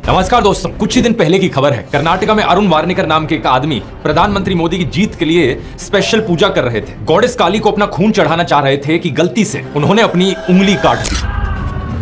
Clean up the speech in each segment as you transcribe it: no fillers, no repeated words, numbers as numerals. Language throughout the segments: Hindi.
नमस्कार दोस्तों, कुछ ही दिन पहले की खबर है। कर्नाटका में अरुण वार्नेकर नाम के एक आदमी प्रधानमंत्री मोदी की जीत के लिए स्पेशल पूजा कर रहे थे। गॉडेस काली को अपना खून चढ़ाना चाह रहे थे कि गलती से उन्होंने अपनी उंगली काट दी।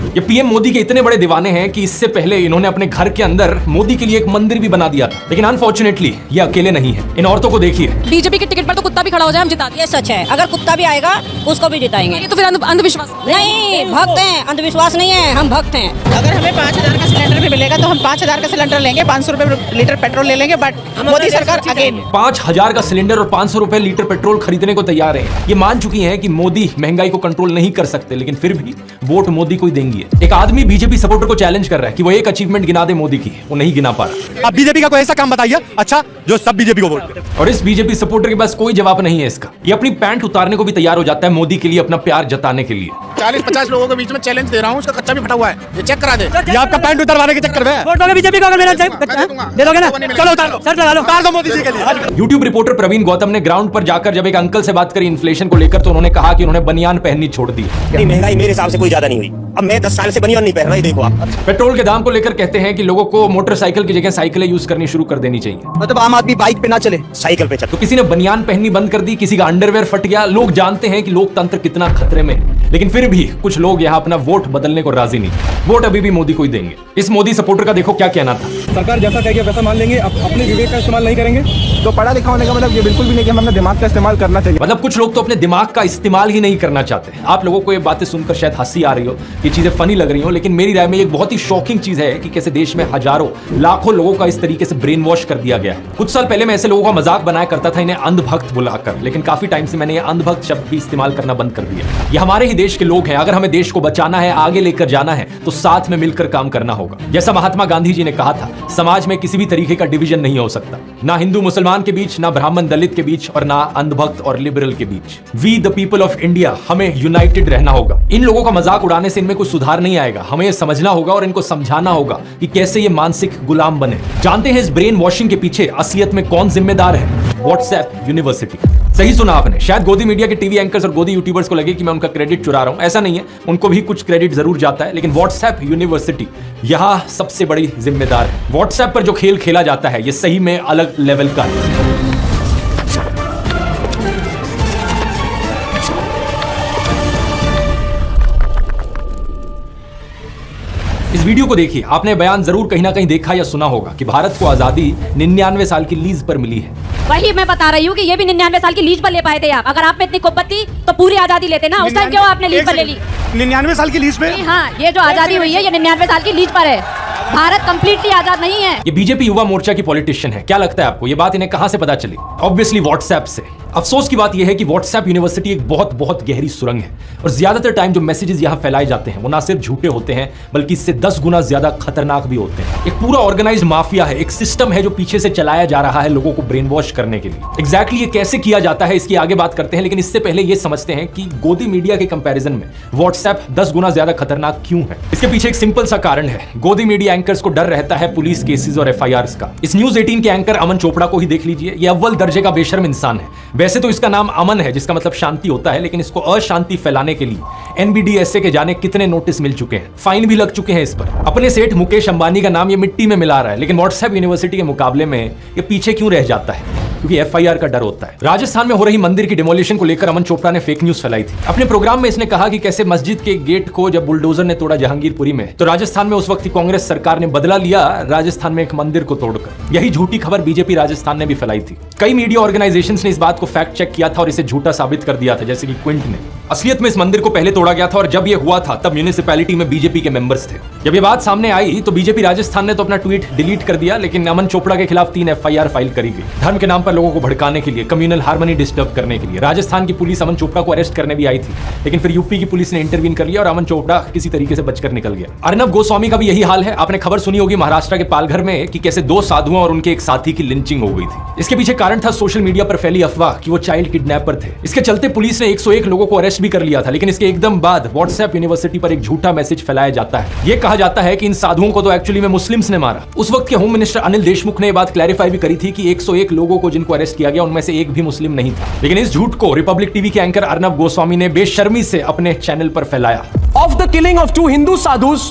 ये पीएम मोदी के इतने बड़े दीवाने हैं कि इससे पहले इन्होंने अपने घर के अंदर मोदी के लिए एक मंदिर भी बना दिया था। लेकिन अनफॉर्चुनेटली ये अकेले नहीं है। इन औरतों को देखिए, बीजेपी के टिकट पर तो कुत्ता भी खड़ा हो जाए हम जिता देंगे। ये सच है, अगर कुत्ता भी आएगा उसको भी जिताएंगे। ये तो फिर अंधविश्वास नहीं, भक्त हैं, अंधविश्वास नहीं है, हम भक्त हैं। अगर हमें 5000 का सिलेंडर भी मिलेगा तो हम 5000 का सिलेंडर लेंगे, 500 रुपए लीटर पेट्रोल ले लेंगे। बट मोदी सरकार अगेन 5000 का सिलेंडर और 500 रुपए लीटर पेट्रोल खरीदने को तैयार है। ये मान चुकी हैं कि मोदी महंगाई को कंट्रोल नहीं कर सकते, लेकिन फिर भी वोट मोदी को ही देंगी। एक आदमी बीजेपी सपोर्टर को चैलेंज कर रहा है कि वो एक अचीवमेंट गिना दे मोदी की, वो नहीं गिना पा रहा। अब बीजेपी का कोई ऐसा काम बताइए अच्छा जो सब बीजेपी को वोट दे। और इस बीजेपी सपोर्टर के पास कोई जवाब नहीं है इसका। ये अपनी पैंट उतारने को भी तैयार हो जाता है मोदी के लिए, अपना प्यार जताने के लिए। 40-50 लोगों के बीच में चैलेंज दे रहा हूँ, उसका कच्चा भी फटा हुआ है, ये चेक करा दे। ये आपका पैंट उतारवाने के चक्कर में वोट दोगे बीजेपी को? अगर मेरा दे दोगे ना, चलो उतार लो, सर लगा लो, उतार दो मोदी जी के लिए। यूट्यूब रिपोर्टर प्रवीण गौतम ने ग्राउंड पर जाकर जब एक अंकल से बात करी इन्फ्लेशन को लेकर, तो उन्होंने कहा कि उन्होंने बनियान पहननी छोड़ दी। महंगाई मेरे हिसाब से कोई ज्यादा नहीं हुई। अब मैं 10 साल से बनियान नहीं पहन रहा, देखो आप। पेट्रोल के दाम को लेकर कहते हैं कि लोगों को मोटरसाइकिल की जगह साइकिलें यूज करनी शुरू कर देनी चाहिए। मतलब आम आदमी बाइक पे ना चले, साइकिल पे चल। तो किसी ने बनियान पहननी बंद कर दी, किसी का अंडरवेयर फट गया। लोग जानते हैं कि लोकतंत्र कितना खतरे में है, लेकिन फिर भी कुछ लोग यहाँ अपना वोट बदलने को राजी नहीं। वोट अभी भी मोदी को ही देंगे। इस मोदी सपोर्टर का देखो क्या कहना था। सरकार जैसा कहेगी वैसा मान लेंगे, अपने विवेक का इस्तेमाल नहीं करेंगे। तो पढ़ा लिखा होने का मतलब ये बिल्कुल भी नहीं कि हम अपने दिमाग का इस्तेमाल करना चाहिए। मतलब कुछ लोग तो अपने दिमाग का इस्तेमाल ही नहीं करना चाहते। आप लोगों को ये बातें सुनकर शायद हंसी आ रही हो, ये चीजें फनी लग रही हो, लेकिन मेरी राय में एक बहुत ही शॉकिंग चीज है कि कैसे देश में हजारों लाखों लोगों का इस तरीके से ब्रेन वॉश कर दिया गया है। कुछ साल पहले मैं ऐसे लोगों का मजाक बनाया करता था, इन्हें अंधभक्त बुलाकर, लेकिन काफी टाइम से मैंने ये अंधभक्त शब्द भी इस्तेमाल करना बंद कर दिया। ये हमारे ही देश के लोग हैं। अगर हमें देश को बचाना है, आगे लेकर जाना है, तो साथ में मिलकर काम करना होगा। जैसा महात्मा गांधी जी ने कहा था, समाज में किसी भी तरीके का डिवीजन नहीं हो सकता, ना हिंदू मुसलमान के बीच, ना ब्राह्मण दलित के बीच, और ना अंधभक्त और लिबरल के बीच। We the people of India, हमें यूनाइटेड रहना होगा। इन लोगों का मजाक उड़ाने से इनमें कोई सुधार नहीं आएगा। हमें यह समझना होगा और इनको समझाना होगा कि कैसे ये मानसिक गुलाम बने। जानते हैं इस ब्रेन वॉशिंग के पीछे असलियत में कौन जिम्मेदार है? WhatsApp university. सही सुना आपने। शायद गोदी मीडिया के टीवी एंकर्स और गोदी यूट्यूबर्स को लगे कि मैं उनका क्रेडिट चुरा रहा हूं। ऐसा नहीं है, उनको भी कुछ क्रेडिट जरूर जाता है, लेकिन व्हाट्सएप यूनिवर्सिटी यहां सबसे बड़ी जिम्मेदार है। व्हाट्सएप पर जो खेल खेला जाता है, ये सही में अलग लेवल का है। इस वीडियो को देखिए, आपने बयान जरूर कहीं ना कहीं देखा या सुना होगा कि भारत को आजादी 99 साल की लीज पर मिली है। वही मैं बता रही हूँ कि ये भी 99 साल की लीज पर ले पाए थे आप। अगर आप में इतनी कुब्बत थी तो पूरी आजादी लेते ना। उस टाइम क्यों आपने लीज पर ले ली? 99 साल की लीज पे? हाँ, ये जो आजादी हुई है ये 99 साल की लीज पर है। भारत कंप्लीटली आजाद नहीं है। ये बीजेपी युवा मोर्चा की पॉलिटिशियन है। क्या लगता है आपको ये बात इन्हें कहां से पता चली? ऑब्वियसली व्हाट्सएप से। अफसोस की बात यह है कि व्हाट्सएप यूनिवर्सिटी एक बहुत गहरी सुरंग है, और ज्यादातर टाइम जो मैसेजेस यहां फैलाए जाते हैं वो ना सिर्फ झूठे होते हैं, बल्कि इससे 10 गुना ज्यादा खतरनाक भी होते हैं। एक पूरा ऑर्गेनाइज्ड माफिया है, एक सिस्टम है जो पीछे से चलाया जा रहा है लोगों को ब्रेन वॉश करने के लिए। एग्जैक्टली ये कैसे किया जाता है इसकी आगे बात करते हैं, लेकिन इससे पहले ये समझते हैं कि गोदी मीडिया के कंपैरिजन में व्हाट्सएप 10 गुना ज्यादा खतरनाक क्यों है। इसके पीछे एक सिंपल सा कारण है। गोदी मीडिया एंकर्स को डर रहता है पुलिस केसेस और FIRs का। इस न्यूज 18 के एंकर अमन चोपड़ा को ही देख लीजिए। ये अव्वल दर्जे का बेशर्म इंसान है। वैसे तो इसका नाम अमन है, जिसका मतलब शांति होता है, लेकिन इसको अशांति फैलाने के लिए NBDSA के जाने कितने नोटिस मिल चुके हैं, फाइन भी लग चुके हैं इस पर। अपने सेठ मुकेश अंबानी का नाम ये मिट्टी में मिला रहा है, लेकिन व्हाट्सएप यूनिवर्सिटी के मुकाबले में ये पीछे क्यों रह जाता है? क्योंकि FIR का डर होता है। राजस्थान में हो रही मंदिर की डिमोलिशन को लेकर अमन चोपड़ा ने फेक न्यूज फैलाई थी। अपने प्रोग्राम में इसने कहा कि कैसे मस्जिद के गेट को जब बुलडोजर ने तोड़ा जहांगीरपुरी में, तो राजस्थान में उस वक्त की कांग्रेस सरकार ने बदला लिया राजस्थान में एक मंदिर को तोड़कर। यही झूठी खबर बीजेपी राजस्थान ने भी फैलाई थी। कई मीडिया ऑर्गेनाइजेशंस ने इस बात को फैक्ट चेक किया था और इसे झूठा साबित कर दिया था, जैसे कि क्विंट ने। असलियत में इस मंदिर को पहले तोड़ा गया था, और जब यह हुआ था तब म्यूनिसिपैलिटी में बीजेपी के मेंबर्स थे। जब ये बात सामने आई तो बीजेपी राजस्थान ने तो अपना ट्वीट डिलीट कर दिया, लेकिन अमन चोपड़ा के खिलाफ 3 FIR फाइल करी गई। धर्म के नाम पर लोगों को भड़काने के लिए, कम्युनल हार्मनी डिस्टर्ब करने के लिए। राजस्थान की पुलिस अमन चोपड़ा को अरेस्ट करने भी आई थी, लेकिन फिर यूपी की पुलिस ने इंटरवीन कर लिया और अमन चोपड़ा किसी तरीके से बचकर निकल गया। अर्नब गोस्वामी का भी यही हाल है। आपने खबर सुनी होगी महाराष्ट्र के पालघर में कि कैसे 2 साधुओं और उनके एक साथी की लिंचिंग हो गई थी। इसके पीछे कारण था सोशल मीडिया पर फैली अफवाह कि वो चाइल्ड किडनैपर थे। इसके चलते पुलिस ने 101 लोगों को अरेस्ट भी कर लिया था, लेकिन इसके एकदम बाद व्हाट्सएप यूनिवर्सिटी पर एक झूठा मैसेज फैलाया जाता है। यह कहा जाता है कि इन साधुओं को तो एक्चुअली में मुस्लिम्स ने मारा। उस वक्त के होम मिनिस्टर अनिल देशमुख ने यह बात क्लैरिफाई भी करी थी कि 101 लोगों को जिनको अरेस्ट किया गया उनमें से एक भी मुस्लिम नहीं था। लेकिन इस झूठ को रिपब्लिक टीवी के एंकर अर्नब गोस्वामी ने बेशर्मी से अपने चैनल पर फैलाया। of the killing of 2 Hindu sadhus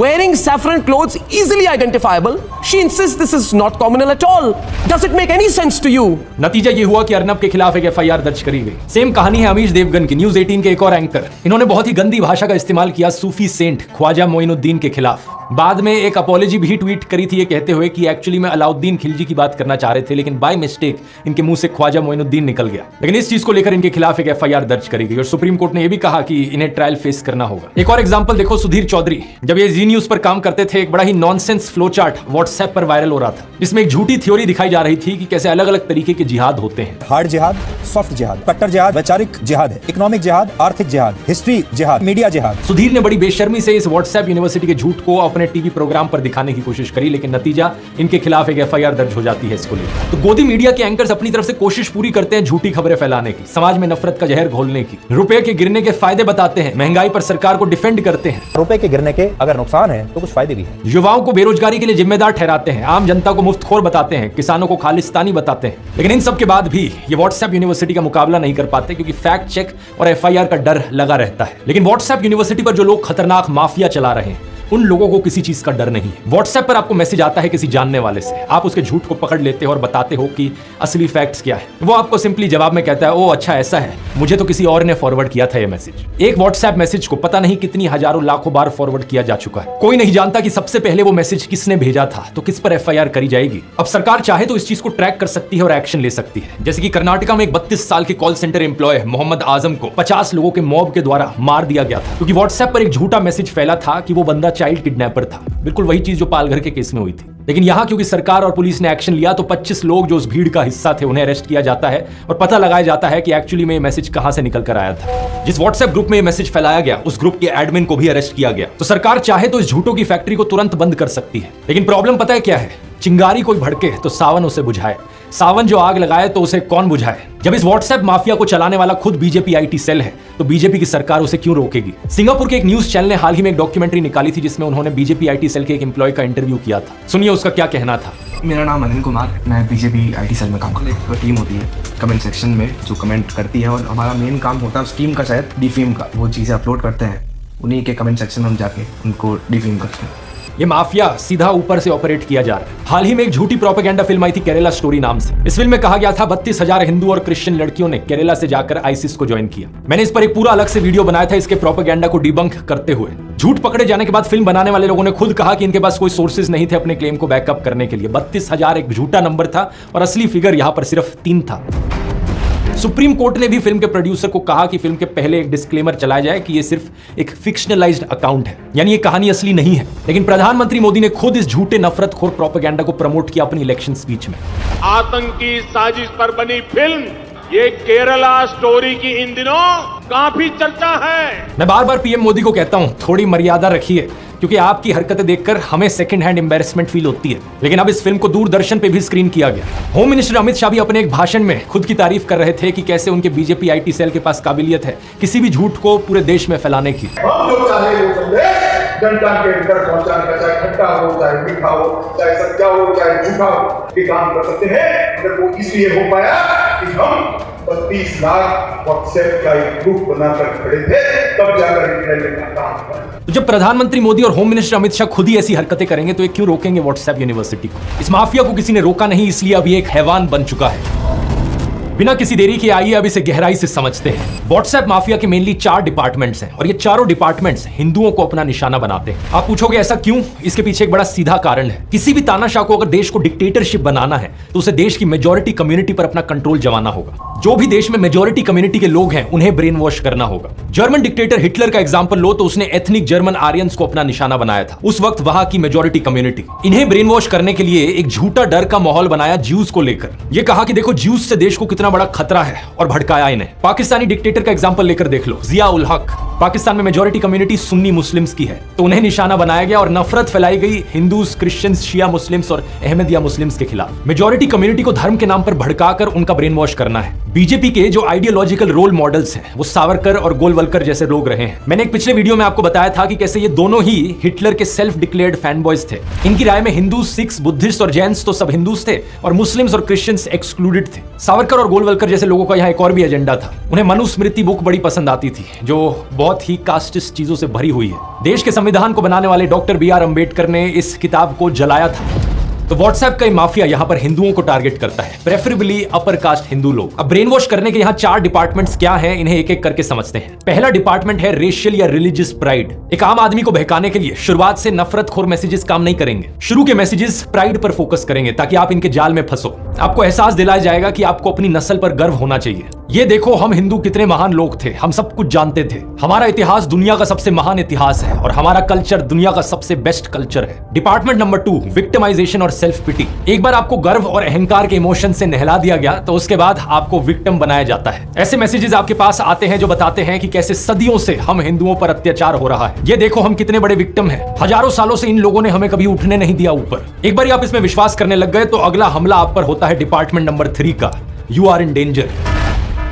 wearing saffron clothes easily identifiable. She insists this is not communal at all. Does it make any sense to you? नतीजा ये हुआ कि अर्नब के खिलाफ एक एफआईआर दर्ज करी गई। सेम कहानी है अमीश देवगन की, न्यूज 18 के एक और एंकर। इन्होंने बहुत ही गंदी भाषा का इस्तेमाल किया सूफी सेंट ख्वाजा मोइनुद्दीन के खिलाफ। बाद में एक अपॉलॉजी भी ट्वीट करी थी ये कहते हुए कि एक्चुअली में अलाउद्दीन खिलजी की बात करना चाह रहे थे, लेकिन बाय मिस्टेक इनके मुंह से ख्वाजा मोइनुद्दीन निकल गया। लेकिन इस चीज को लेकर इनके खिलाफ एक एफआईआर दर्ज करी गई और सुप्रीम कोर्ट ने यह भी कहा कि इन्हें ट्रायल फेस करना होगा। एक और एग्जांपल देखो, सुधीर चौधरी जब ये जी न्यूज पर काम करते थे, एक बड़ा ही नॉनसेंस फ्लो चार्ट व्हाट्सएप पर वायरल हो रहा था, जिसमें एक झूठी थ्योरी दिखाई जा रही थी कि कैसे अलग अलग तरीके के जिहाद होते हैं। हार्ड जिहाद, सॉफ्ट जिहाद, कट्टर जिहाद, वैचारिक जिहाद है, इकोनॉमिक जिहाद, आर्थिक जिहाद, हिस्ट्री जिहाद, मीडिया जिहाद। सुधीर ने बड़ी बेशर्मी से इस व्हाट्सएप यूनिवर्सिटी के झूठ को अपने टीवी प्रोग्राम पर दिखाने की कोशिश करी, लेकिन नतीजा इनके खिलाफ एक एफआईआर दर्ज हो जाती है इसको लेकर। तो गोदी मीडिया के एंकर्स अपनी तरफ से कोशिश पूरी करते हैं झूठी खबरें फैलाने की, समाज में नफरत का जहर घोलने की, रुपए के गिरने के फायदे बताते हैं, महंगाई पर सरकार को डिफेंड करते हैं। रुपए के गिरने के अगर नुकसान है तो कुछ फायदे भी हैं। युवाओं को बेरोजगारी के लिए जिम्मेदार ठहराते हैं, आम जनता को मुफ्तखोर बताते हैं, किसानों को खालिस्तानी बताते हैं। लेकिन इन सब के बाद भी ये व्हाट्सएप यूनिवर्सिटी का मुकाबला नहीं कर पाते, क्योंकि फैक्ट चेक और एफआईआर का डर लगा रहता है। लेकिन व्हाट्सएप यूनिवर्सिटी पर जो लोग खतरनाक माफिया चला रहे हैं, उन लोगों को किसी चीज का डर नहीं है। व्हाट्सएप पर आपको मैसेज आता है किसी जानने वाले से, आप उसके झूठ को पकड़ लेते हो और बताते हो कि असली फैक्ट्स क्या है। वो आपको सिंपली जवाब में कहता है, ओ अच्छा ऐसा है, मुझे तो किसी और ने फॉरवर्ड किया था ये मैसेज। एक व्हाट्सएप मैसेज को पता नहीं कितनी हजारों लाखों बार फॉरवर्ड किया जा चुका है। कोई नहीं जानता कि सबसे पहले वो मैसेज किसने भेजा था, तो किस पर एफआईआर करी जाएगी। अब सरकार चाहे तो इस चीज को ट्रैक कर सकती है और एक्शन ले सकती है। जैसे कि कर्नाटका में एक 32 साल के call centre employ Mohammad Azam को 50 लोगों के मॉब के द्वारा मार दिया गया था, क्योंकि व्हाट्सएप पर एक झूठा मैसेज फैला था कि वो बंदा चाइल्ड किडनैपर था। बिल्कुल वही चीज जो पालघर के केस में हुई थी। लेकिन यहां क्योंकि सरकार और पुलिस ने एक्शन लिया, तो 25 लोग जो उस भीड़ का हिस्सा थे उन्हें अरेस्ट किया जाता है और पता लगाया जाता है कि एक्चुअली में ये मैसेज कहां से निकल कर आया था। जिस व्हाट्सएप ग्रुप में ये मैसेज फैलाया गया, उस ग्रुप के एडमिन को भी अरेस्ट किया गया। तो सरकार चाहे तो इस झूठों की फैक्ट्री को तुरंत बंद कर सकती है। लेकिन प्रॉब्लम पता है क्या है? चिंगारी कोई भड़के तो सावन उसे बुझाए, सावन जो आग लगाए तो उसे कौन बुझाए। जब इस व्हाट्सएप माफिया को चलाने वाला खुद बीजेपी आईटी सेल है, तो बीजेपी की सरकार उसे क्यों रोकेगी? सिंगापुर के एक न्यूज चैनल ने हाल ही में एक डॉक्यूमेंट्री निकाली थी, जिसमें उन्होंने बीजेपी आईटी सेल के एक एम्प्लॉय का इंटरव्यू किया था। सुनिए उसका क्या कहना था। मेरा नाम अनिल कुमार, मैं बीजेपी आईटी सेल में काम करता हूँ। एक टीम होती है कमेंट सेक्शन में जो कमेंट करती है, और हमारा मेन काम होता है उस टीम का, शायद डिफेम का। वो चीज़ें अपलोड करते हैं, उन्हीं के कमेंट सेक्शन में हम जाके उनको डिफेम करते हैं। ये माफिया सीधा ऊपर से ऑपरेट किया जा रहा है। हाल ही में एक झूठी प्रोपेगेंडा फिल्म आई थी केरला स्टोरी नाम से। इस फिल्म में कहा गया था 32,000 हिंदू और क्रिश्चियन लड़कियों ने केरला से जाकर आईसिस को ज्वाइन किया। मैंने इस पर एक पूरा अलग से वीडियो बनाया था इसके प्रोपेगेंडा को डिबंक करते हुए। झूठ पकड़े जाने के बाद फिल्म बनाने वाले लोगों ने खुद कहा कि इनके पास कोई सोर्सेज नहीं थे अपने क्लेम को बैकअप करने के लिए। 32,000 एक झूठा नंबर था और असली फिगर यहां पर सिर्फ 3 था। सुप्रीम कोर्ट ने भी फिल्म के प्रोड्यूसर को कहा कि फिल्म के पहले एक डिस्क्लेमर चलाया जाए कि ये सिर्फ एक फिक्शनलाइज्ड अकाउंट है, यानी ये कहानी असली नहीं है। लेकिन प्रधानमंत्री मोदी ने खुद इस झूठे नफरतखोर प्रोपेगेंडा को प्रमोट किया अपनी इलेक्शन स्पीच में। आतंकी साजिश पर बनी फिल्म ये केरला स्टोरी की इन दिनों काफी चर्चा है। मैं बार बार पीएम मोदी को कहता हूं, थोड़ी मर्यादा रखिए, क्योंकि आपकी हरकतें देखकर हमें सेकंड हैंड एम्बैरेसमेंट फील होती है। लेकिन अब इस फिल्म को दूरदर्शन पे भी स्क्रीन किया गया। होम मिनिस्टर अमित शाह भी अपने एक भाषण में खुद की तारीफ कर रहे थे कि कैसे उनके बीजेपी आईटी सेल के पास काबिलियत है किसी भी झूठ को पूरे देश में फैलाने की। जनता के अंदर पहुंचाने का, चाहे खट्टा हो, चाहे मीठा हो, चाहे सच्चा हो, चाहे झूठा हो, ये काम कर सकते हैं। अगर वो इसलिए हो पाया कि हम 32 लाख व्हाट्सएप का एक ग्रुप बनाकर खड़े थे, तब जाकर इंटरनेट का काम हुआ। तो जब प्रधानमंत्री मोदी और होम मिनिस्टर अमित शाह खुद ही ऐसी हरकतें करेंगे, तो ये क्यों रोकेंगे व्हाट्सएप यूनिवर्सिटी को? इस माफिया को किसी ने रोका नहीं, इसलिए अब ये एक हैवान बन चुका है। बिना किसी देरी के आइए अब इसे गहराई से समझते हैं। व्हाट्सएप माफिया के मेनली 4 डिपार्टमेंट्स हैं और ये चारों डिपार्टमेंट्स हिंदुओं को अपना निशाना बनाते हैं। आप पूछोगे ऐसा क्यों? इसके पीछे एक बड़ा सीधा कारण है। किसी भी तानाशाह को अगर देश को डिक्टेटरशिप बनाना है, तो उसे देश की मेजॉरिटी कम्युनिटी पर अपना कंट्रोल जमाना होगा। जो भी देश में मेजॉरिटी कम्युनिटी के लोग हैं, उन्हें ब्रेन वॉश करना होगा। जर्मन डिक्टेटर हिटलर का एग्जाम्पल लो, तो उसने एथनिक जर्मन आर्यंस को अपना निशाना बनाया था, उस वक्त वहां की मेजॉरिटी कम्युनिटी। इन्हें ब्रेन वॉश करने के लिए एक झूठा डर का माहौल बनाया ज्यूज को लेकर। यह कहा कि देखो ज्यूज से देश को कितना बड़ा खतरा है, और भड़काया इन्हें। पाकिस्तानी डिक्टेटर का एग्जांपल लेकर देख लो, जिया उल हक। पाकिस्तान में मेजॉरिटी कम्युनिटी सुन्नी मुस्लिम्स की है, तो उन्हें निशाना बनाया गया और नफरत फैलाई गई हिंदूज, क्रिश्चियंस, शिया मुस्लिम्स और अहमदिया मुस्लिम्स के खिलाफ। मेजॉरिटी कम्युनिटी को धर्म के नाम पर भड़काकर उनका ब्रेन वॉश करना है। बीजेपी के जो आइडियोलॉजिकल रोल मॉडल्स हैं, वो सावरकर और गोलवलकर जैसे लोग रहे हैं। मैंने एक पिछले वीडियो में आपको बताया था कि कैसे ये दोनों ही हिटलर के सेल्फ डिक्लेयर्ड फैन बॉयज थे। इनकी राय में हिंदू, सिख्स, बुद्धिस्ट और जैन्स तो सब हिंदूज थे और मुस्लिम्स और क्रिश्चियंस एक्सक्लूडेड थे। सावरकर और गोलवलकर जैसे लोगों का यहाँ एक और भी एजेंडा था। उन्हें मनुस्मृति बुक बड़ी पसंद आती थी, जो बहुत बहुत ही कास्टिस्ट चीजों से भरी हुई है। देश के संविधान को बनाने वाले डॉक्टर BR अम्बेडकर ने इस किताब को जलाया था। तो व्हाट्सएप का ये माफिया यहाँ पर हिंदुओं को टारगेट करता है, प्रेफरेबली अपर कास्ट हिंदू लोग। अब ब्रेन वॉश करने के यहाँ 4 डिपार्टमेंट्स क्या हैं, इन्हें एक एक करके समझते हैं। पहला डिपार्टमेंट है रेशियल या रिलीजियस प्राइड। एक आम आदमी को बहकाने के लिए शुरुआत से नफरतखोर मैसेजेस काम नहीं करेंगे। शुरू के मैसेजेस प्राइड पर फोकस करेंगे ताकि आप इनके जाल में फंसो। आपको एहसास दिलाया जाएगा कि आपको अपनी नस्ल पर गर्व होना चाहिए। ये देखो हम हिंदू कितने महान लोग थे, हम सब कुछ जानते थे, हमारा इतिहास दुनिया का सबसे महान इतिहास है और हमारा कल्चर दुनिया का सबसे बेस्ट कल्चर है। डिपार्टमेंट नंबर 2 विक्टिमाइजेशन और सेल्फ पिटी। एक बार आपको गर्व और अहंकार के इमोशन से नहला दिया गया तो उसके बाद आपको विक्टिम बनाया जाता है। ऐसे मैसेजेस आपके पास आते हैं जो बताते हैं कि कैसे सदियों से हम हिंदुओं पर अत्याचार हो रहा है। ये देखो हम कितने बड़े विक्टिम हैं, हजारों सालों से इन लोगों ने हमें कभी उठने नहीं दिया ऊपर। एक बार आप इसमें विश्वास करने लग गए तो अगला हमला आप पर होता है डिपार्टमेंट नंबर 3 का, यू आर इन डेंजर।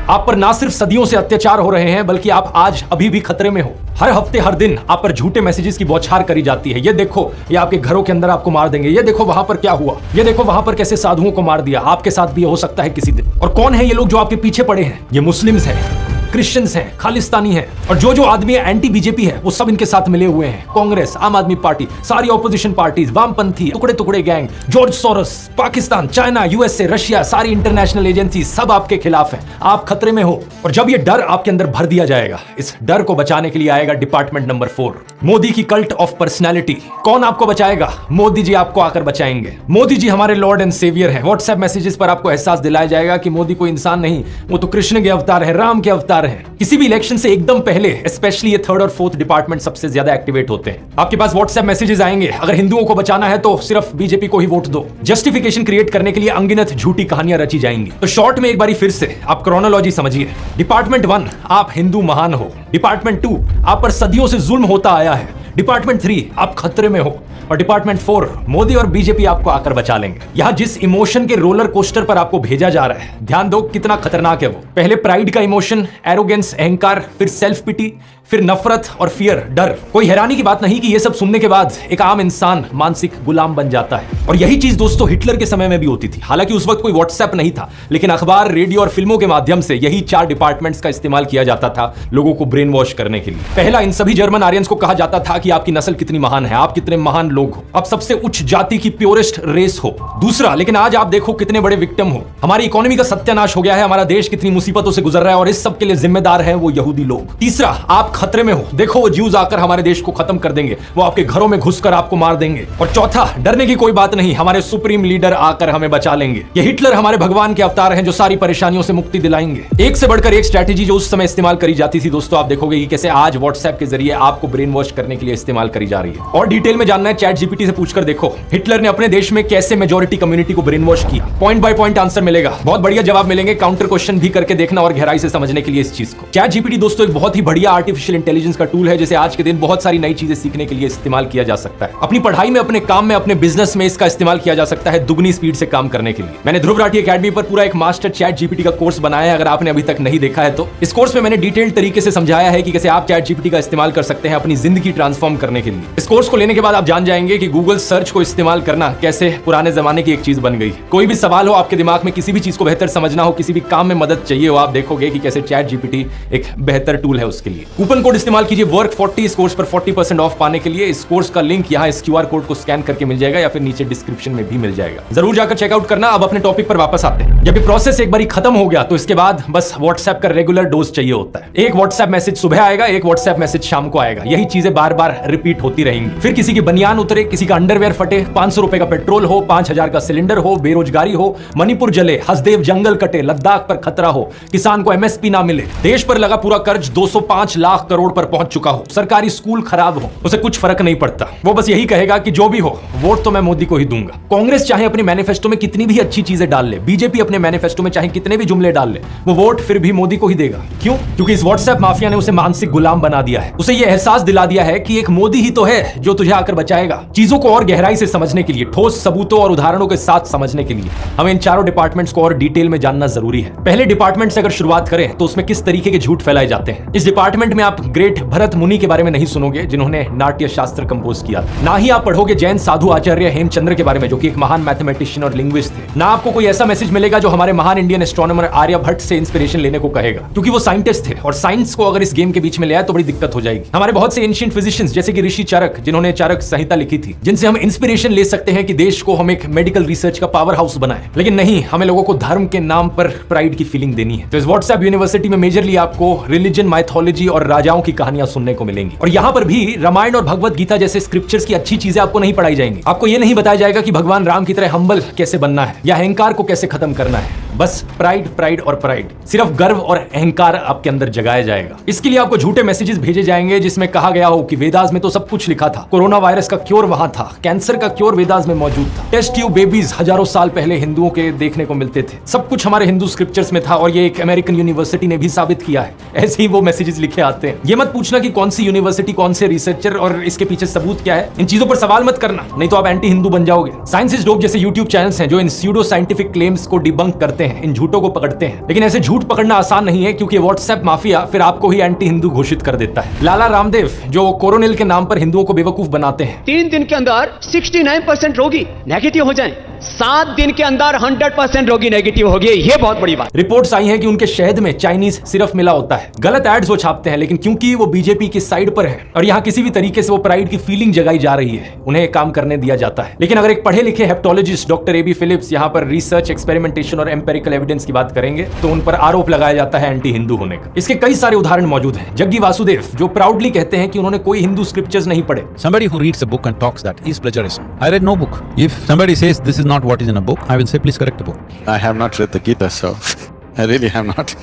आप पर ना सिर्फ सदियों से अत्याचार हो रहे हैं बल्कि आप आज अभी भी खतरे में हो। हर हफ्ते हर दिन आप पर झूठे मैसेजेस की बौछार करी जाती है। ये देखो ये आपके घरों के अंदर आपको मार देंगे, ये देखो वहां पर क्या हुआ, ये देखो वहां पर कैसे साधुओं को मार दिया, आपके साथ भी हो सकता है किसी दिन। और कौन है ये लोग जो आपके पीछे पड़े हैं? ये मुस्लिम्स हैं, क्रिश्चियंस हैं, खालिस्तानी हैं और जो आदमी एंटी बीजेपी है वो सब इनके साथ मिले हुए हैं। कांग्रेस, आम आदमी पार्टी, सारी ऑपोजिशन पार्टीज, वामपंथी, टुकड़े टुकड़े gang, George Soros, Pakistan, China, USA, Russia, सारी इंटरनेशनल एजेंसी सब आपके खिलाफ हैं। आप खतरे में हो और जब ये डर आपके अंदर भर दिया जाएगा, इस डर को बचाने के लिए आएगा डिपार्टमेंट नंबर 4, मोदी की कल्ट ऑफ पर्सनैलिटी। कौन आपको बचाएगा? मोदी जी आपको आकर बचाएंगे। मोदी जी हमारे लॉर्ड एंड सेवियर हैं। व्हाट्सएप मैसेजेस पर आपको एहसास दिलाया जाएगा कि मोदी कोई इंसान नहीं, वो तो कृष्ण के अवतार है, राम के अवतार है। किसी भी इलेक्शन से एकदम पहले स्पेशली ये 3rd और 4th डिपार्टमेंट सबसे ज्यादा एक्टिवेट होते हैं। आपके पास व्हाट्सएप मैसेजेस आएंगे, अगर हिंदुओं को बचाना है तो सिर्फ बीजेपी को ही वोट दो। जस्टिफिकेशन क्रिएट करने के लिए अनगिनत झूठी कहानियां रची जाएंगी। तो शॉर्ट में एक बारी फिर से आप क्रोनोलॉजी समझिए। डिपार्टमेंट 1 आप हिंदू महान हो। डिपार्टमेंट 2 आप पर सदियों से जुल्म होता आया है। डिपार्टमेंट 3 आप खतरे में हो और डिपार्टमेंट 4 मोदी और बीजेपी आपको आकर बचा लेंगे। यहां जिस इमोशन के रोलर कोस्टर पर आपको भेजा जा रहा है, ध्यान दो कितना खतरनाक है वो। पहले प्राइड का इमोशन, एरोगेंस, अहंकार, फिर सेल्फ पिटी, फिर नफरत और फियर, डर। कोई हैरानी की बात नहीं कि ये सब सुनने के बाद एक आम इंसान मानसिक गुलाम बन जाता है। और यही चीज दोस्तों हिटलर के समय में भी होती थी। हालांकि उस वक्त कोई व्हाट्सएप नहीं था, लेकिन अखबार, रेडियो और फिल्मों के माध्यम से यही 4 डिपार्टमेंट्स का इस्तेमाल किया जाता था लोगों को ब्रेन वॉश करने के लिए। पहला, इन सभी जर्मन आर्यंस को कहा जाता था कि आपकी नस्ल कितनी महान है, आप कितने महान लोग हो, आप सबसे उच्च जाति की प्योरेस्ट रेस हो। दूसरा, लेकिन आज आप देखो कितने बड़े विक्टिम हो, हमारी इकोनॉमी का सत्यानाश हो गया है, हमारा देश कितनी मुसीबतों से गुजर रहा है और इस सब के लिए जिम्मेदार है वो यहूदी लोग। तीसरा, आप खतरे में हो, देखो वो ज्यूज आकर हमारे देश को खत्म कर देंगे, वो आपके घरों में घुसकर आपको मार देंगे। और चौथा, डरने की कोई बात नहीं, हमारे सुप्रीम लीडर आकर हमें बचा लेंगे। ये हिटलर हमारे भगवान के अवतार हैं जो सारी परेशानियों से मुक्ति दिलाएंगे। एक से बढ़कर एक स्ट्रैटेजी जो उस समय इस्तेमाल करी जाती थी दोस्तों, आप देखोगे कि कैसे आज व्हाट्सएप के जरिए आपको ब्रेन वॉश करने के लिए इस्तेमाल करी जा रही है। और डिटेल में जानना है चैट जीपीटी से पूछकर देखो हिटलर ने अपने देश में कैसे मेजॉरिटी कम्युनिटी को ब्रेन वॉश किया। पॉइंट बाय पॉइंट आंसर मिलेगा, बहुत बढ़िया जवाब मिलेंगे। काउंटर क्वेश्चन भी करके देखना और गहराई से समझने के लिए इस चीज को। चैट जीपीटी दोस्तों एक बहुत ही बढ़िया आर्टिफिशियल इंटेलिजेंस का टूल है जिसे आज के दिन बहुत सारी नई चीजें सीखने के लिए इस्तेमाल किया जा सकता है। अपनी पढ़ाई में, अपने काम में, अपने बिजनेस में इसका इस्तेमाल किया जा सकता है दुगनी स्पीड से काम करने के लिए। मैंने ध्रुव राठी एकेडमी पर पूरा एक मास्टर चैट जीपीटी का कोर्स बनाया है, अगर आपने अभी तक नहीं देखा है तो। इस कोर्स में मैंने डिटेल्ड तरीके से समझाया है कि कैसे आप चैट जीपीटी का इस्तेमाल कर सकते हैं अपनी जिंदगी ट्रांसफॉर्म करने के लिए। इस कोर्स को लेने के बाद आप जान जाएंगे कि गूगल सर्च को इस्तेमाल करना कैसे पुराने जमाने की एक चीज बन गई। कोई भी सवाल हो आपके दिमाग में, किसी भी चीज को बेहतर समझना हो, किसी भी काम में मदद चाहिए हो, आप देखोगे कि कैसे चैट जीपीटी एक बेहतर टूल है उसके लिए। कूपन कोड इस्तेमाल कीजिए WORK40 इस कोर्स पर 40% ऑफ पाने के लिए। इस कोर्स का लिंक यहाँ इस QR कोड को स्कैन करके मिल जाएगा या फिर नीचे डिस्क्रिप्शन में भी मिल जाएगा, जरूर जाकर चेकआउट करना। अब अपने टॉपिक पर वापस आते हैं। जब ये प्रोसेस एक बार खत्म हो गया तो इसके बाद बस व्हाट्सएप का रेगुलर डोज चाहिए होता है। एक व्हाट्सएप मैसेज सुबह आएगा, एक व्हाट्सएप मैसेज शाम को आएगा, यही चीजें बार बार रिपीट होती रहेंगी। फिर किसी की बनियान उतरे, किसी का अंडरवेयर फटे, 500 रुपए का पेट्रोल हो, 5000 का सिलेंडर हो, बेरोजगारी हो, मणिपुर जले, हसदेव जंगल कटे, लद्दाख पर खतरा हो, किसान को MSP ना मिले, देश पर लगा पूरा कर्ज 205 लाख करोड़ पर पहुंच चुका हो, सरकारी स्कूल खराब हो, उसे कुछ फर्क नहीं पड़ता। वो बस यही कहेगा कि जो भी हो वोट तो मैं मोदी को ही दूंगा। कांग्रेस चाहे अपने मैनिफेस्टो में कितनी भी अच्छी चीजें डाल ले, बीजेपी अपने मैनिफेस्टो में चाहे कितने भी जुमले डाल ले, वो वोट फिर भी मोदी को ही देगा। क्यों? क्योंकि इस व्हाट्सएप माफिया ने उसे मानसिक गुलाम बना दिया है। उसे ये एहसास दिला दिया है कि एक मोदी ही तो है जो तुझे आकर बचाएगा। चीजों को और गहराई से समझने के लिए, ठोस सबूतों और उदाहरणों के साथ समझने के लिए हमें इन चारों डिपार्टमेंट्स को और डिटेल में जानना जरूरी है। पहले डिपार्टमेंट से अगर शुरुआत करें तो उसमें किस तरीके के झूठ फैलाए जाते हैं। इस डिपार्टमेंट में आप ग्रेट भरत मुनि के बारे में नहीं सुनोगे जिन्होंने नाट्य शास्त्र कंपोज किया, ना ही आप पढ़ोगे जैन साधु आचार्य हेमचंद्र के बारे में जो कि एक महान मैथमेटिशियन और लिंग्विस्ट थे। ना आपको कोई ऐसा मैसेज मिलेगा जो हमारे महान इंडियन एस्ट्रोनॉमर आर्यभट्ट से इंस्पिरेशन लेने को कहेगा, क्योंकि वो साइंटिस्ट थे और साइंस को अगर इस गेम के बीच में ले आए तो बड़ी दिक्कत हो जाएगी। हमारे बहुत से एंशिएंट फिजिशियंस जैसे कि ऋषि चरक, जिन्होंने चरक संहिता लिखी थी, जिनसे हम इंस्पिरेशन ले सकते हैं कि देश को हम एक मेडिकल रिसर्च का पावर हाउस बनाएं। लेकिन नहीं, हमें लोगों को धर्म के नाम पर प्राइड की फीलिंग देनी है। तो इस व्हाट्सएप यूनिवर्सिटी में मेजरली आपको रिलीजन, माइथोलॉजी और राजाओं की कहानियां सुनने को मिलेंगी। और यहाँ पर भी रामायण और भगवत गीता जैसे स्क्रिप्चर्स की अच्छी चीजें आपको नहीं पढ़ाई जाएंगी। आपको ये नहीं बताया जाएगा कि भगवान राम की तरह हम्बल कैसे बनना है या अहंकार को कैसे खत्म करना है। बस प्राइड, प्राइड और प्राइड, सिर्फ गर्व और अहंकार आपके अंदर जगाया जाएगा। इसके लिए आपको झूठे मैसेजेस भेजे जाएंगे जिसमें कहा गया हो कि वेदास में तो सब कुछ लिखा था, कोरोना वायरस का क्योर वहां था, कैंसर का क्योर वेदास में मौजूद था, टेस्ट ट्यूब बेबीज हजारों साल पहले हिंदुओं के देखने को मिलते थे, सब कुछ हमारे हिंदू स्क्रिप्चर्स में था और ये एक अमेरिकन यूनिवर्सिटी ने भी साबित किया है। ऐसे ही वो मैसेजेस लिखे आते हैं। ये मत पूछना कि कौन सी यूनिवर्सिटी, कौन से रिसर्चर और इसके पीछे सबूत क्या है। इन चीजों पर सवाल मत करना, नहीं तो आप एंटी हिंदू बन जाओगे। साइंस इज डोप जैसे यूट्यूब चैनल्स हैं जो इन स्यूडो साइंटिफिक क्लेम्स को डिबंक करते हैं, इन झूठों को पकड़ते हैं। लेकिन ऐसे झूठ पकड़ना आसान नहीं है, क्योंकि व्हाट्सएप माफिया फिर आपको ही एंटी हिंदू घोषित कर देता है। लाला रामदेव जो कोरोनिल के नाम पर हिंदुओं को बेवकूफ बनाते हैं। 3 दिन के अंदर 69% रोगी नेगेटिव हो जाएं, 7 दिन के अंदर 100% रोगी नेगेटिव हो गए। ये बहुत बड़ी बात। रिपोर्ट्स आई हैं कि उनके शहद में चाइनीज सिर्फ मिला होता है। गलत एड्स वो छापते हैं, लेकिन क्योंकि वो बीजेपी की साइड पर है और यहाँ किसी भी तरीके से वो प्राइड की फीलिंग जगाई जा रही है, उन्हें काम करने दिया जाता है। लेकिन अगर एक पढ़े लिखे हेप्टोलॉजिस्ट डॉक्टर एबी फिलिप्स यहाँ पर रिसर्च, एक्सपेरिमेंटेशन और एम्पेरिकल एविडेंस की बात करेंगे तो उन पर आरोप लगाया जाता है एंटी हिंदू होने का। इसके कई सारे उदाहरण मौजूद हैं। जग्गी वासुदेव जो प्राउडली कहते हैं कि उन्होंने कोई हिंदू स्क्रिप्चर्स नहीं पढ़े। Somebody who reads a book and talks that is plagiarism. I read no book. If somebody says this is not what is in a book, I will say please correct the book. I have not read the Gita, so I really have not.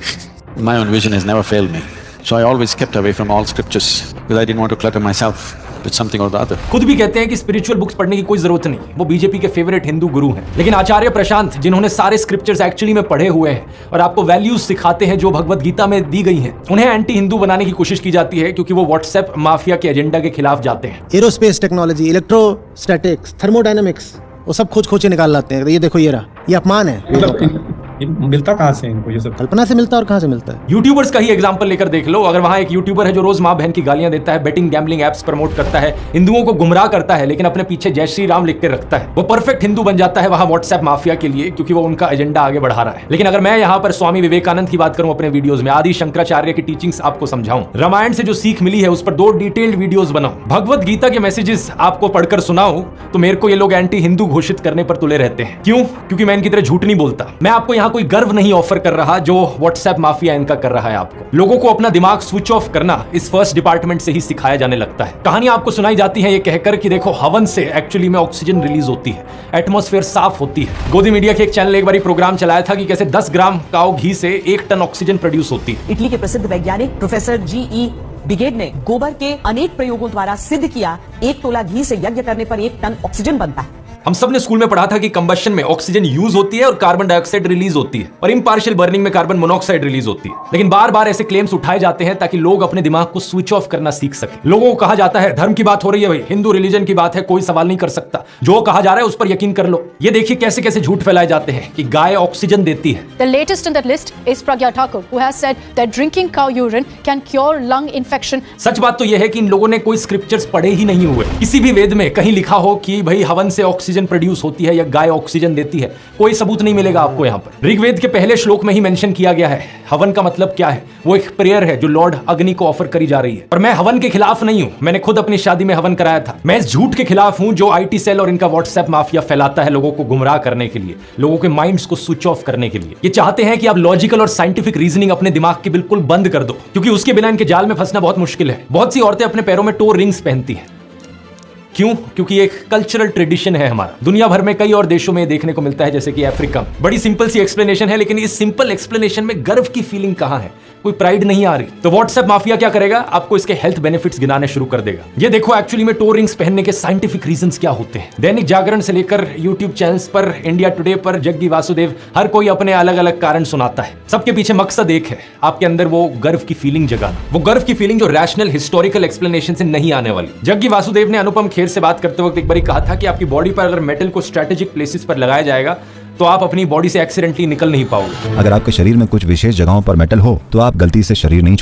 My own vision has never failed me. So I always kept away from all scriptures because I didn't want to clutter myself with something or the other. खुद भी कहते हैं कि स्पिरिचुअल बुक्स पढ़ने की कोई जरूरत नहीं, वो बीजेपी के फेवरेट हिंदू गुरु हैं। लेकिन आचार्य प्रशांत जिन्होंने सारे स्क्रिप्चर्स एक्चुअली में पढ़े हुए हैं और आपको वैल्यूज सिखाते हैं जो भगवत गीता में दी गई हैं, उन्हें एंटी हिंदू बनाने की कोशिश की जाती है क्योंकि वो व्हाट्सएप माफिया के एजेंडा के खिलाफ जाते हैं। एरोस्पेस टेक्नोलॉजी, इलेक्ट्रोस्टैटिक्स, थर्मोडायनेमिक्स, वो सब खोज के निकाल लाते हैं। ये देखो, ये रहा, ये अपमान है। मिलता कहाँ से इनको ये सब? कल्पना से मिलता है और कहाँ से मिलता है? यूट्यूबर्स का ही एग्जांपल लेकर देख लो। अगर वहां एक यूट्यूबर है जो रोज माँ बहन की गालियां देता है, बेटिंग गैम्बलिंग एप्स प्रमोट करता है, हिंदुओं को गुमराह करता है, लेकिन अपने पीछे जय श्री राम लिख के रखता है, वो परफेक्ट हिंदू बन जाता है वहां व्हाट्सएप माफिया के लिए, क्योंकि वो उनका एजेंडा आगे बढ़ा रहा है। लेकिन अगर मैं यहाँ पर स्वामी विवेकानंद की बात करूं अपने वीडियोस में, आदि शंकराचार्य की टीचिंग्स आपको समझाऊं, रामायण से जो सीख मिली है उस पर 2 डिटेल्ड वीडियोस बनाऊं, भगवत गीता के मैसेजेस आपको पढ़कर सुनाऊं, तो मेरे को ये लोग एंटी हिंदू घोषित करने पर तुले रहते हैं। क्यों? क्योंकि मैं इनकी तरह झूठ नहीं बोलता। मैं आपको यहाँ कोई गर्व नहीं ऑफर कर रहा जो व्हाट्सएप माफिया इनका कर रहा है। आपको लोगों को अपना दिमाग स्विच ऑफ करना इस फर्स्ट डिपार्टमेंट से ही सिखाया जाने लगता है। कहानी आपको सुनाई जाती है ये कहकर कि देखो हवन से एक्चुअली में ऑक्सीजन रिलीज होती है, एटमॉस्फेयर साफ होती है। गोदी मीडिया के एक चैनल एक बार प्रोग्राम चलाया था कि कैसे 10 ग्राम काऊ घी से 1 टन ऑक्सीजन प्रोड्यूस होती है। इटली के प्रसिद्ध वैज्ञानिक प्रोफेसर G.E. बिगेड ने गोबर के अनेक प्रयोगों द्वारा सिद्ध किया 1 तोला घी से यज्ञ करने पर 1 टन ऑक्सीजन बनता है। हम सब ने स्कूल में पढ़ा था कि कंबशन में ऑक्सीजन यूज होती है और कार्बन डाइऑक्साइड रिलीज होती है और इम्पार्शियल बर्निंग में कार्बन मोनोऑक्साइड रिलीज होती है। लेकिन बार बार ऐसे क्लेम्स उठाए जाते हैं ताकि लोग अपने दिमाग को स्विच ऑफ करना सीख सके। लोगों को कहा जाता है धर्म की बात हो रही है भाई, हिंदू रिलीजन की बात है, कोई सवाल नहीं कर सकता, जो कहा जा रहा है उस पर यकीन कर लो। ये देखिए कैसे कैसे झूठ फैलाए जाते हैं कि गाय ऑक्सीजन देती है। The latest in that list is Pragya Thakur, who has said that drinking cow urine can cure lung infection. सच बात तो यह है कि इन लोगों ने कोई स्क्रिप्चर्स पढ़े ही नहीं हुए। किसी भी वेद में कहीं लिखा हो कि भाई हवन से ऑक्सीजन प्रोड्यूस होती है या गाय ऑक्सीजन देती है, कोई सबूत नहीं मिलेगा आपको यहाँ पर। ऋग्वेद के पहले श्लोक में ही मेंशन किया गया है हवन का मतलब क्या है। वो एक प्रेयर है जो लॉर्ड अग्नि को ऑफर करी जा रही है। और मैं हवन के खिलाफ नहीं हूं, मैंने खुद अपनी शादी में हवन कराया था। मैं इस झूठ के खिलाफ हूं जो आईटी सेल और इनका व्हाट्सएप माफिया फैलाता है लोगों को गुमराह करने के लिए, लोगों के माइंड्स को स्विच ऑफ करने के लिए। ये चाहते हैं कि आप लॉजिकल और साइंटिफिक रीजनिंग अपने दिमाग की बिल्कुल बंद कर दो, क्योंकि उसके बिना इनके जाल में फंसना बहुत मुश्किल है। बहुत सी औरतें अपने पैरों में टो रिंग्स पहनती हैं, क्यों? क्योंकि एक कल्चरल ट्रेडिशन है हमारा। दुनिया भर में कई और देशों में देखने को मिलता है, जैसे कि अफ्रीका में। बड़ी सिंपल सी एक्सप्लेनेशन है, लेकिन इस सिंपल एक्सप्लेनेशन में गर्व की फीलिंग कहां है? कोई प्राइड नहीं आ रही। तो व्हाट्सएप माफिया क्या करेगा? आपको इसके हेल्थ बेनिफिट्स गिनाने शुरू कर देगा। ये देखो एक्चुअली में टो रिंग्स पहनने के साइंटिफिक रीजंस क्या होते हैं। दैनिक जागरण से लेकर यूट्यूब चैनल्स पर, इंडिया टुडे पर, जग्गी वासुदेव, हर कोई अपने अलग अलग कारण सुनाता है। सबके पीछे मकसद एक है, आपके अंदर वो गर्व की फीलिंग जगाना। वो गर्व की फीलिंग जो रैशनल हिस्टोरिकल एक्सप्लेनेशन से नहीं आने वाली। जग्गी वासुदेव ने अनुपम खेर से बात करते वक्त एक बार कहा था कि आपकी बॉडी पर अगर मेटल को स्ट्रेटेजिक प्लेसेस पर लगाया जाएगा तो आप अपनी बॉडी से एक्सीडेंटली निकल नहीं पाओगे। अगर आपके शरीर में कुछ विशेष जगहों पर मेटल हो तो आप गलती से शरीर नहीं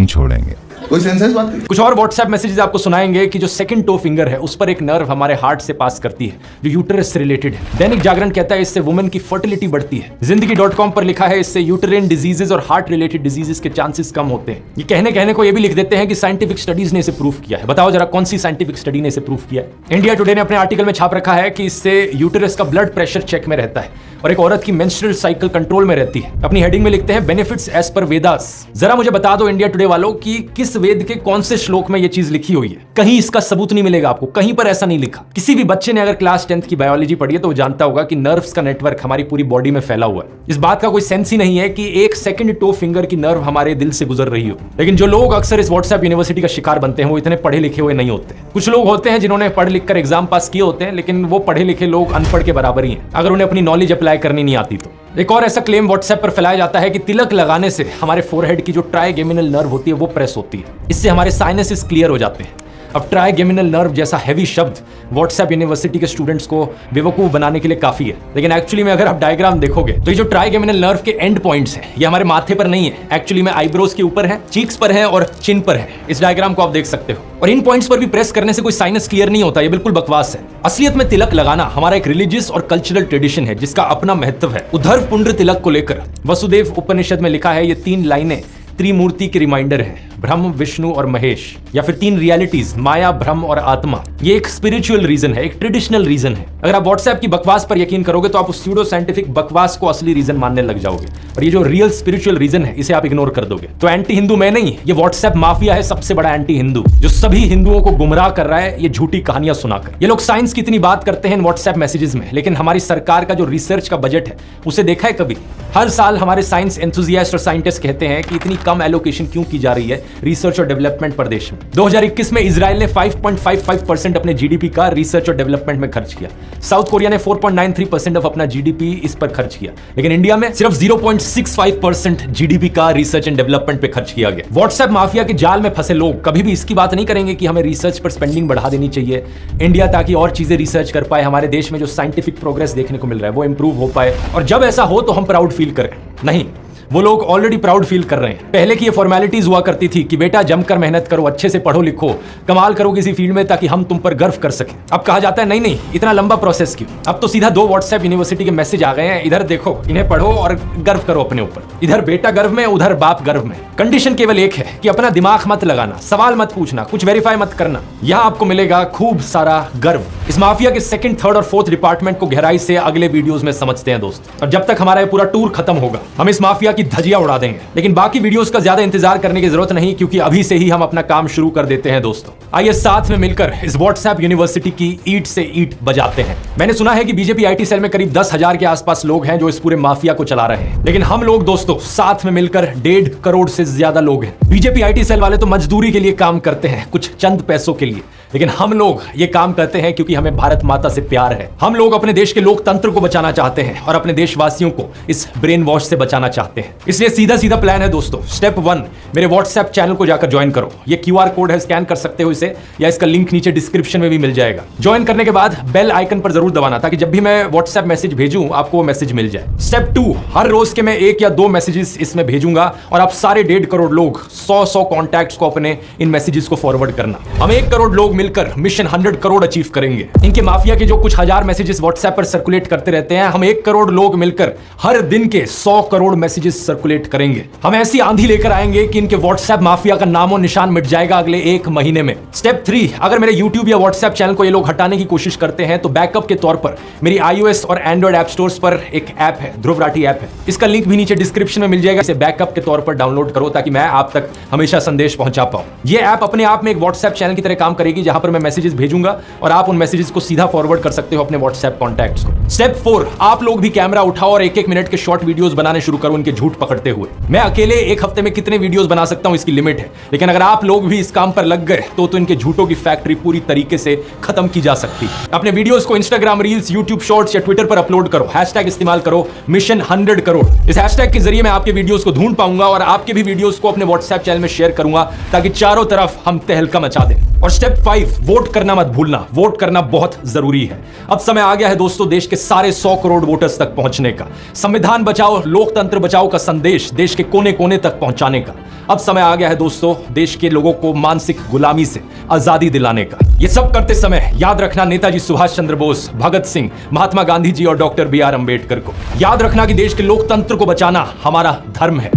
छोड़ेंगे। कोई सेंसेस बात नहीं। कुछ और व्हाट्सएप मैसेजेस आपको सुनाएंगे कि जो सेकंड टो फिंगर है उस पर एक नर्व हमारे हार्ट से पास करती है, जो यूटरस से रिलेटेड है। दैनिक जागरण कहता है इससे वुमेन की फर्टिलिटी बढ़ती है। जिंदगी.com पर लिखा है इससे यूटरिन डिजीजेस और हार्ट रिलेटेड डिजीजेस के चांसेस कम होते हैं। ये कहने को ये भी लिख देते हैं कि साइंटिफिक स्टडीज ने इसे प्रूव किया है। बताओ जरा कौन सी साइंटिफिक स्टडी ने इसे प्रूव किया है? इंडिया टुडे ने अपने आर्टिकल में छाप रखा है कि इससे यूटरस का ब्लड प्रेशर चेक में रहता है और एक औरत की मेंस्ट्रुअल साइकिल कंट्रोल में रहती है। अपनी हेडिंग में लिखते हैं बेनिफिट्स एज पर वेदास। जरा मुझे बता दो इंडिया टुडे वालों कि किस वेद के कौन से श्लोक में ये चीज लिखी हुई है? कहीं इसका सबूत नहीं मिलेगा आपको, कहीं पर ऐसा नहीं लिखा। किसी भी बच्चे ने अगर क्लास 10th की बायोलॉजी पढ़ी है तो वो जानता होगा कि नर्व्स का नेटवर्क हमारी पूरी बॉडी में फैला हुआ है। इस बात का कोई सेंस ही नहीं है कि एक सेकंड टो फिंगर की नर्व हमारे दिल से गुजर रही हो। लेकिन जो लोग अक्सर इस व्हाट्सएप यूनिवर्सिटी का शिकार बनते हैं वो इतने पढ़े लिखे हुए नहीं होते। कुछ लोग होते हैं जिन्होंने पढ़ लिख कर एग्जाम पास किए होते हैं, लेकिन वो पढ़े लिखे लोग अनपढ़ के बराबर ही हैं अगर उन्हें अपनी नॉलेज अप्लाई करनी नहीं आती तो। एक और ऐसा क्लेम व्हाट्सएप पर फैलाया जाता है कि तिलक लगाने से हमारे फोरहेड की जो ट्राइगेमिनल नर्व होती है वो प्रेस होती है। इससे हमारे साइनसेस क्लियर हो जाते हैं। अब ट्राइगेमिनल नर्व जैसा हैवी शब्द व्हाट्सएप यूनिवर्सिटी के स्टूडेंट्स को बेवकूफ बनाने के लिए काफी है, लेकिन एक्चुअली में अगर आप डायग्राम देखोगे तो ये जो ट्राइगेमिनल नर्व के एंड पॉइंट्स हैं ये हमारे माथे पर नहीं है, एक्चुअली में आईब्रोज के ऊपर है, चीक्स पर है और चिन पर है। इस डायग्राम को आप देख सकते हो। और इन पॉइंट्स पर भी प्रेस करने से कोई साइनस क्लियर नहीं होता, ये बिल्कुल बकवास है। असलियत में तिलक लगाना हमारा एक रिलीजियस और कल्चरल ट्रेडिशन है जिसका अपना महत्व है। उद्धव पुंड्र तिलक को लेकर वसुदेव उपनिषद में लिखा है ये 3 लाइनें त्रिमूर्ति की रिमाइंडर है, ब्रह्म, विष्णु और महेश, या फिर 3 रियलिटीज, माया, ब्रह्म और आत्मा। ये एक स्पिरिचुअल रीजन है, एक ट्रेडिशनल रीजन है। अगर आप व्हाट्सएप की बकवास पर यकीन करोगे तो आप उस स्यूडो साइंटिफिक बकवास को असली रीजन मानने लग जाओगे और ये जो रियल स्पिरिचुअल रीजन है इसे आप इग्नोर कर दोगे। तो एंटी हिंदू मैं नहीं, ये व्हाट्सएप माफिया है सबसे बड़ा एंटी हिंदू, जो सभी हिंदुओं को गुमराह कर रहा है ये झूठी कहानियां सुनाकर। ये लोग साइंस की इतनी बात करते हैं इन व्हाट्सएप मैसेजेस में, लेकिन हमारी सरकार का जो रिसर्च का बजट है उसे देखा है कभी? हर साल हमारे साइंस एंथुजियास्ट और साइंटिस्ट कहते हैं कि इतनी कम एलोकेशन क्यों की जा रही है रिसर्च और डेवलपमेंट पर देश में। 2021 में इजराइल ने 5.55% अपने जीडीपी का रिसर्च और डेवलपमेंट में खर्च किया। साउथ कोरिया ने 4.93% ऑफ अपना जीडीपी इस पर खर्च किया, लेकिन इंडिया में सिर्फ 0.65% जीडीपी का रिसर्च एंड डेवलपमेंट पे खर्च किया गया। व्हाट्सएप माफिया के जाल में फंसे लोग कभी भी इसकी बात नहीं करेंगे कि हमें रिसर्च पर स्पेंडिंग बढ़ा देनी चाहिए इंडिया, ताकि और चीजें रिसर्च कर पाए, हमारे देश में जो साइंटिफिक प्रोग्रेस देखने को मिल रहा है वो इंप्रूव हो पाए, और जब ऐसा हो तो हम प्राउड फील करें। नहीं, वो लोग ऑलरेडी प्राउड फील कर रहे हैं। पहले की ये फॉर्मेलिटीज हुआ करती थी कि बेटा जमकर मेहनत करो, अच्छे से पढ़ो लिखो, कमाल करो किसी फील्ड में ताकि हम तुम पर गर्व कर सकें। अब कहा जाता है नहीं नहीं इतना लंबा प्रोसेस क्यों, अब तो सीधा 2 व्हाट्सएप यूनिवर्सिटी के मैसेज आ गए हैं, इधर देखो, इन्हें पढ़ो और गर्व करो अपने ऊपर। इधर बेटा गर्व में, उधर बाप गर्व में। कंडीशन केवल एक है कि अपना दिमाग मत लगाना, सवाल मत पूछना, कुछ वेरीफाई मत करना, यहां आपको मिलेगा खूब सारा गर्व। इस माफिया के 2nd, 3rd और 4th डिपार्टमेंट को गहराई से अगले वीडियोस में समझते हैं दोस्त, और जब तक हमारा ये पूरा टूर खत्म होगा हम इस माफिया की धजिया उड़ा देंगे। लेकिन बाकी वीडियोस का ज्यादा इंतजार करने की जरूरत नहीं, क्योंकि अभी से ही हम अपना काम शुरू कर देते हैं दोस्तों। आइए साथ में मिलकर इस व्हाट्सएप यूनिवर्सिटी की ईंट से ईंट बजाते हैं। मैंने सुना है कि बीजेपी आईटी सेल में करीब 10,000 के आसपास लोग हैं जो इस पूरे माफिया को चला रहे हैं, लेकिन हम लोग दोस्तों साथ में मिलकर 1.5 करोड़ से ज्यादा लोग हैं। बीजेपी आईटी सेल वाले तो मजदूरी के लिए काम करते हैं, कुछ चंद पैसों के लिए, लेकिन हम लोग ये काम करते हैं क्योंकि हमें भारत माता से प्यार है। हम लोग अपने देश के लोकतंत्र को बचाना चाहते हैं और अपने देशवासियों को इस ब्रेन वॉश से बचाना चाहते हैं। इसलिए सीधा सीधा प्लान है दोस्तों। स्टेप 1, मेरे व्हाट्सएप चैनल को जाकर ज्वाइन करो। ये QR कोड है, स्कैन कर सकते हो इसे, या इसका लिंक नीचे डिस्क्रिप्शन में भी मिल जाएगा। ज्वाइन करने के बाद बेल आइकन पर जरूर दबाना ताकि जब भी मैं व्हाट्सएप मैसेज भेजूं आपको वो मैसेज मिल जाए। स्टेप 2, हर रोज के मैं 1 या 2 मैसेजेस इसमें भेजूंगा और आप सारे 1.5 करोड़ लोग 100 कॉन्टैक्ट्स को अपने इन मैसेजेस को फॉरवर्ड करना। हम 1 करोड़ लोग मिलकर मिशन 100 करोड़ अचीव करेंगे। इनके माफिया के जो कुछ हजार मैसेजेस व्हाट्सएप पर सर्कुलेट करते रहते हैं, हम 1 करोड़ लोग मिलकर हर दिन के 100 करोड़ मैसेजेस सर्कुलेट करेंगे। हम ऐसी आंधी लेकर आएंगे कि इनके व्हाट्सएप माफिया का नामो निशान मिट जाएगा अगले 1 महीने में। स्टेप 3, अगर मेरे यूट्यूब या व्हाट्सएप चैनल को ये लोग हटाने की कोशिश करते हैं तो बैकअप के तौर पर मेरी iOS और एंड्रॉइड ऐप स्टोर्स पर एक ऐप है, ध्रुव राठी ऐप है। इसका लिंक भी नीचे डिस्क्रिप्शन में मिल जाएगा। इसे बैकअप के तौर पर डाउनलोड करो ताकि मैं आप तक हमेशा संदेश पहुंचा पाऊं। यह ऐप अपने आप में एक व्हाट्सएप चैनल की तरह काम करेगी, जहां यहाँ पर मैं मैसेजेस भेजूंगा और आप उन मैसेजेस को सीधा फॉरवर्ड कर सकते हो अपने व्हाट्सएप कॉन्टैक्ट्स को। स्टेप 4, आप लोग भी कैमरा उठाओ और 1-1 मिनट के शॉर्ट वीडियोस बनाने शुरू करो इनके झूठ पकड़ते हुए। मैं अकेले एक हफ्ते में कितने वीडियोस बना सकता हूं इसकी लिमिट है, लेकिन अगर आप लोग भी इस काम पर लग गए तो इनके झूठों की फैक्ट्री पूरी तरीके से खत्म की जा सकती है। अपने वीडियोस को इंस्टाग्राम रील्स, यूट्यूब शॉर्ट्स या ट्विटर पर अपलोड करो। हैशटैग इस्तेमाल करो मिशन 100 करोड़। इस हैशटैग के जरिए मैं आपके वीडियोस को ढूंढ पाऊंगा और आपके भी वीडियोस को अपने व्हाट्सएप चैनल में शेयर करूंगा ताकि चारों तरफ हम तहलका मचा दें। और स्टेप 5, वोट करना मत भूलना। वोट करना बहुत जरूरी है। अब समय आ गया है दोस्तों देश के सारे 100 करोड़ वोटर्स तक पहुंचने का। संविधान बचाओ, लोकतंत्र बचाओ का संदेश देश के कोने कोने तक पहुंचाने का। अब समय आ गया है दोस्तों देश के लोगों को मानसिक गुलामी से आजादी दिलाने का। यह सब करते समय याद रखना नेताजी सुभाष चंद्र बोस, भगत सिंह, महात्मा गांधी जी और डॉक्टर BR अम्बेडकर को। याद रखना कि देश के लोकतंत्र को बचाना हमारा धर्म है।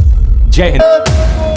जय हिंद।